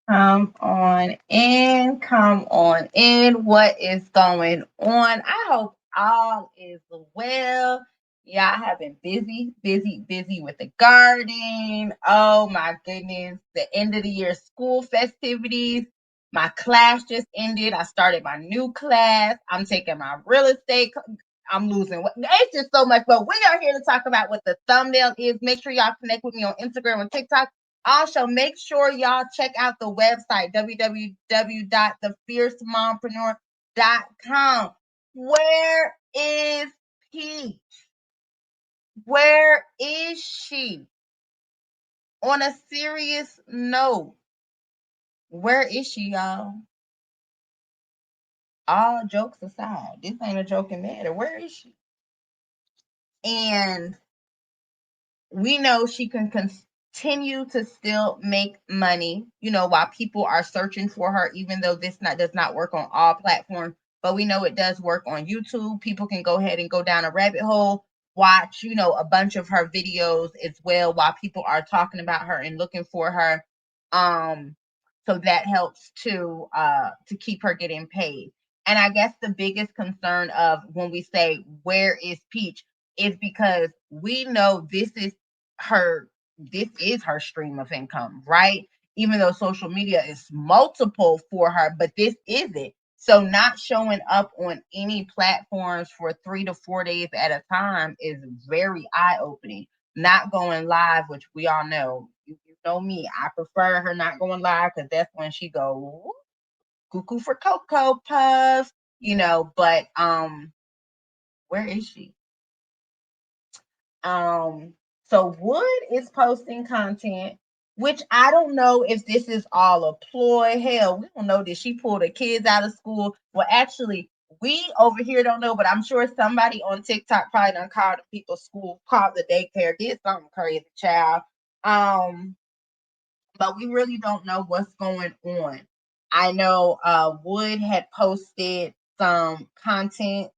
Come on in, come on in. What is going on? I hope all is well. Y'all have been busy, busy, busy with the garden. Oh my goodness. The end of the year school festivities. My class just ended. I started my new class. I'm taking my real estate. I'm losing. It's just so much. But we are here to talk about what the thumbnail is. Make sure y'all connect with me on Instagram and TikTok. Also, make sure y'all check out the website, www.thefiercemompreneur.com. Where is Peach? Where is she? On a serious note, where is she, y'all? All jokes aside, this ain't a joking matter. Where is she? And we know she can continue to still make money, while people are searching for her, even though does not work on all platforms. But we know it does work on YouTube. People can go ahead and go down a rabbit hole, watch, a bunch of her videos as well while people are talking about her and looking for her. So that helps to keep her getting paid. And I guess the biggest concern of when we say where is Peach is because we know this is her stream of income, right? Even though social media is multiple for her, but this isn't. So not showing up on any platforms for 3 to 4 days at a time is very eye-opening. Not going live, which we all know. You know me, I prefer her not going live because that's when she go cuckoo for Cocoa Puffs, but where is she? So Wood is posting content, which I don't know if this is all a ploy. Hell, we don't know, did she pull the kids out of school? Well, actually, we over here don't know, but I'm sure somebody on TikTok probably done called the people's school, called the daycare, did something crazy, child. But we really don't know what's going on. I know Wood had posted some content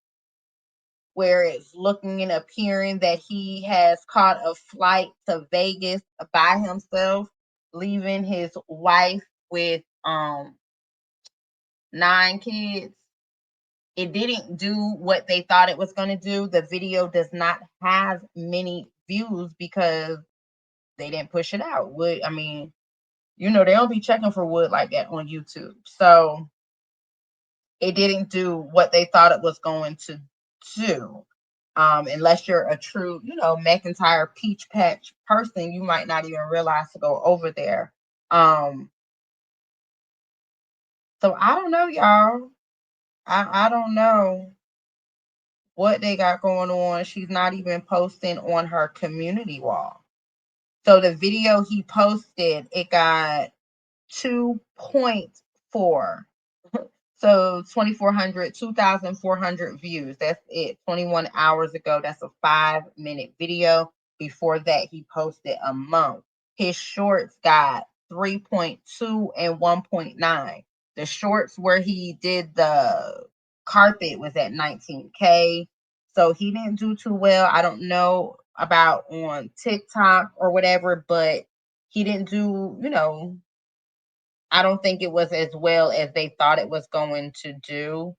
where it's looking and appearing that he has caught a flight to Vegas by himself, leaving his wife with 9 kids. It didn't do what they thought it was going to do. The video does not have many views because they didn't push it out. Wood, I mean, they don't be checking for Wood like that on YouTube. So it didn't do what they thought it was going to do. Unless you're a true, McIntyre peach patch person, you might not even realize to go over there. So I don't know, y'all. I don't know what they got going on. She's not even posting on her community wall. So the video he posted, it got 2.4. So 2,400 views. That's it. 21 hours ago. That's a 5-minute video. Before that, he posted a month. His shorts got 3.2 and 1.9. The shorts where he did the carpet was at 19K. So he didn't do too well. I don't know about on TikTok or whatever, but he didn't do, I don't think it was as well as they thought it was going to do.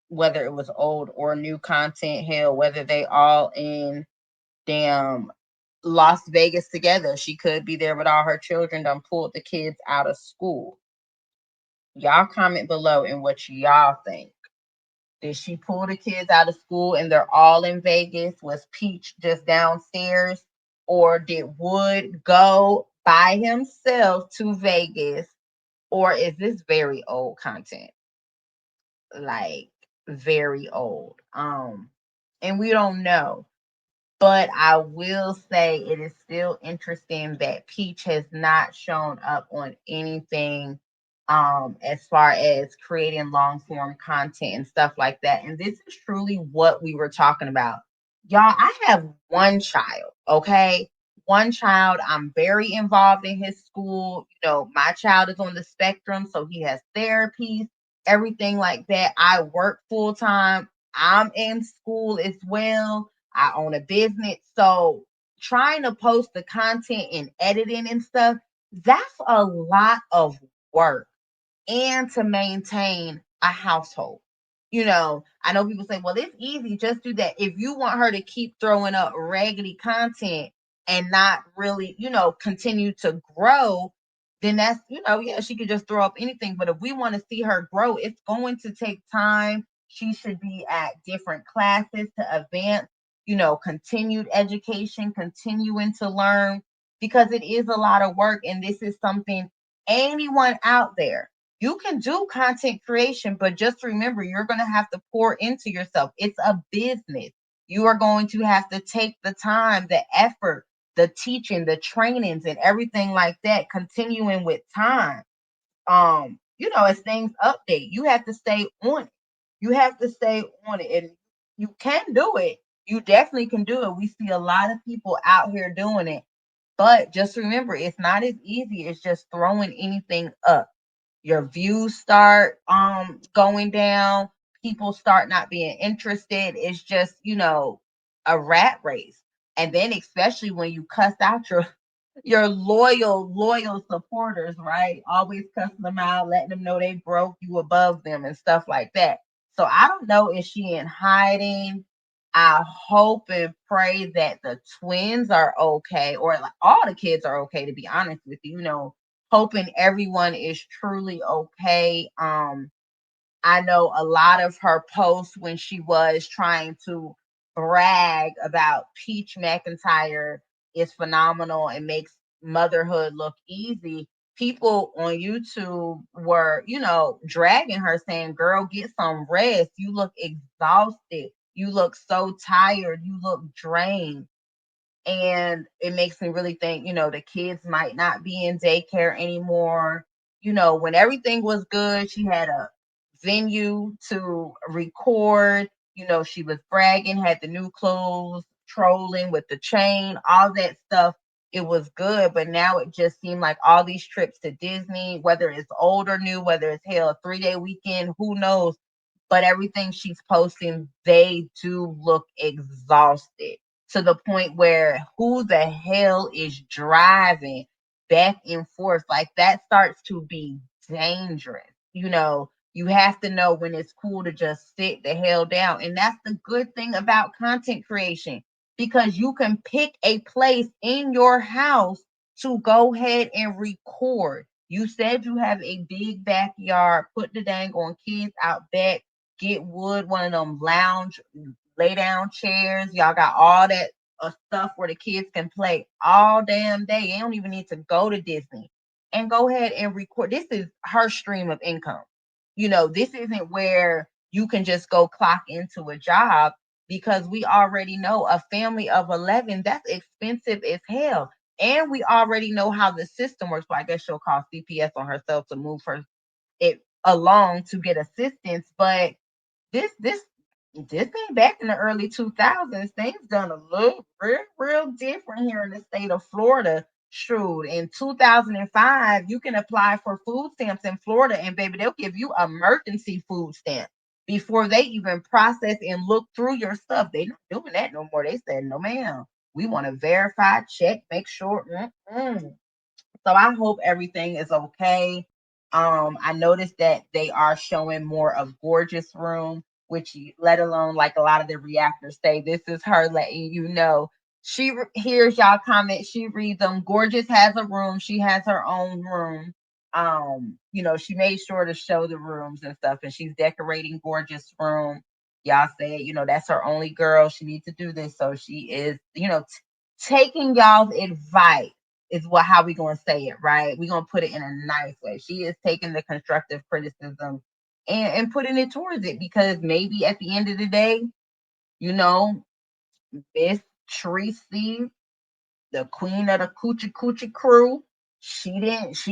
Whether it was old or new content, hell, whether they all in damn Las Vegas together. She could be there with all her children, done pulled the kids out of school. Y'all comment below in what y'all think. Did she pull the kids out of school and they're all in Vegas? Was Peach just downstairs? Or did Wood go by himself to Vegas? Or is this very old content? Like very old. And we don't know. But I will say it is still interesting that Peach has not shown up on anything as far as creating long form content and stuff like that. And this is truly what we were talking about. Y'all, I have one child, okay? One child. I'm very involved in his school. My child is on the spectrum, so he has therapies, everything like that. I work full time. I'm in school as well. I own a business. So trying to post the content and editing and stuff That's a lot of work and to maintain a household. I know people say, well, it's easy, just do that. If you want her to keep throwing up raggedy content and not really, continue to grow, then that's, yeah, she could just throw up anything. But if we want to see her grow, it's going to take time. She should be at different classes to advance, continued education, continuing to learn because it is a lot of work. And this is something anyone out there you can do content creation, but just remember, you're going to have to pour into yourself. It's a business. You are going to have to take the time, the effort, the teaching, the trainings, and everything like that, continuing with time. As things update, you have to stay on it. You have to stay on it. And you can do it. You definitely can do it. We see a lot of people out here doing it. But just remember, it's not as easy as just throwing anything up. Your views start going down, people start not being interested. It's just, a rat race. And then especially when you cuss out your loyal supporters, right? Always cussing them out, letting them know they broke, you above them and stuff like that. So I don't know if she in hiding. I hope and pray that the twins are okay, or like all the kids are okay, to be honest with you. Hoping everyone is truly okay. I know a lot of her posts when she was trying to brag about Peach McIntyre is phenomenal and makes motherhood look easy. People on YouTube were, dragging her saying, girl, get some rest. You look exhausted. You look so tired. You look drained. And it makes me really think, the kids might not be in daycare anymore. When everything was good, she had a venue to record. She was bragging, had the new clothes, trolling with the chain, all that stuff. It was good, but now it just seemed like all these trips to Disney, whether it's old or new, whether it's hell a 3-day weekend, who knows? But everything she's posting, they do look exhausted to the point where who the hell is driving back and forth? Like that starts to be dangerous. You have to know when it's cool to just sit the hell down. And that's the good thing about content creation because you can pick a place in your house to go ahead and record. You said you have a big backyard, put the dang on kids out back, get wood, one of them lounge lay down chairs. Y'all got all that stuff where the kids can play all damn day. They don't even need to go to Disney and go ahead and record. This is her stream of income. This isn't where you can just go clock into a job because we already know a family of 11, that's expensive as hell. And we already know how the system works. So I guess she'll call CPS on herself to move her it along to get assistance. But this thing back in the early 2000s, things done a little real different here in the state of Florida. Shoot, in 2005, you can apply for food stamps in Florida, and baby, they'll give you emergency food stamps before they even process and look through your stuff. They not doing that no more. They said, no, ma'am. We want to verify, check, make sure. So I hope everything is okay. I noticed that they are showing more of Gorgeous Room, which let alone like a lot of the reactors say, this is her letting you know. She hears y'all comments, she reads them. Gorgeous has a room, she has her own room. She made sure to show the rooms and stuff, and she's decorating Gorgeous Room. Y'all said, that's her only girl. She needs to do this. So she is, taking y'all's advice is how we gonna say it, right? We gonna put it in a nice way. She is taking the constructive criticism and putting it towards it because maybe at the end of the day, you know, Miss Tracy, the queen of the coochie crew, she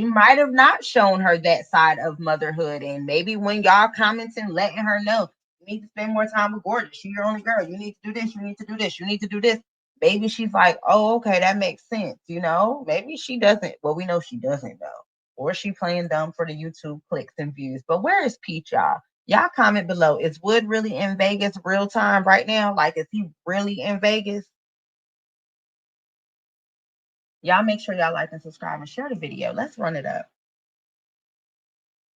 might have not shown her that side of motherhood. And maybe when y'all commenting, letting her know, you need to spend more time with Gorgeous. She your only girl. You need to do this, you need to do this, you need to do this. Maybe she's like, oh, okay, that makes sense, Maybe she doesn't. Well, we know she doesn't know. Or she playing dumb for the YouTube clicks and views. But where is Peach, y'all? Y'all comment below. Is Wood really in Vegas real time right now? Like, is he really in Vegas? Y'all make sure y'all like and subscribe and share the video. Let's run it up.